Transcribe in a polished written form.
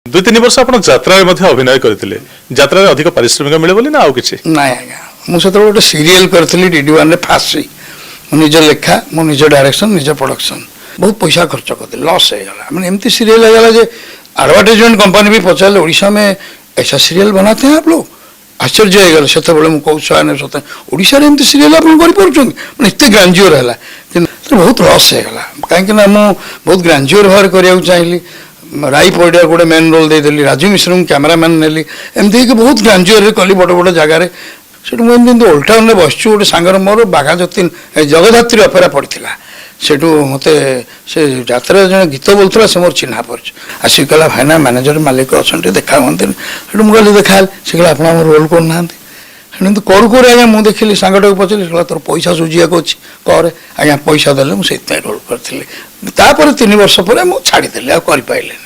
2-3 वर्ष आप जत्रा अभिनय करते जत्रा अधिक पारिश्रमिक मिले बोली ना आउ किछि ना आज्ञा मुझे गोटे सीरियल करी DD1 रे फास्ट मो निज लेखा मो निज डायरेक्शन निज प्रोडक्शन बहुत पैसा खर्च करते लॉस हो गला मैंने एमती सीरियल हो गला जे एडवर्टाइजमेंट कंपनी भी पचारे ओडिशा में ऐसा सीरियल बनाते हैं आप लोग आश्चर्य हो गला से मुझे ओडिशा रे एमती सीरियल आप मैंने एत ग्रांजियोर है कि बहुत लॉस हो गला कहीं बहुत ग्रांजियोर भाव करने चाहिए राई पड़िया गोटे मेन रोल देदेली राजू मिश्र कैमेरामैन नेली एमती बहुत ग्रांजियोर कली बड़ बड़ जगार से मुझे ओल्टाउन बस गोटे सांगर मोर बाघा जतीन जगधात्री अपेरा पड़ा से मत से जात्रा जो गीत बोलता से मोर चिन्हा पड़े आसिक कहला भाईना मैनेजर मालिक अच्छा देखा हमें मुझे देखा से कहला आप रोल करना करू करू आज्ञा मुझे देखिली सांगटा को पचारि तोर पैसा सुझिया अच्छी करे आज्ञा पैसा देले मुझे रोल करी 3 वर्ष पर मुझे छाड़देली आ कर पाइले।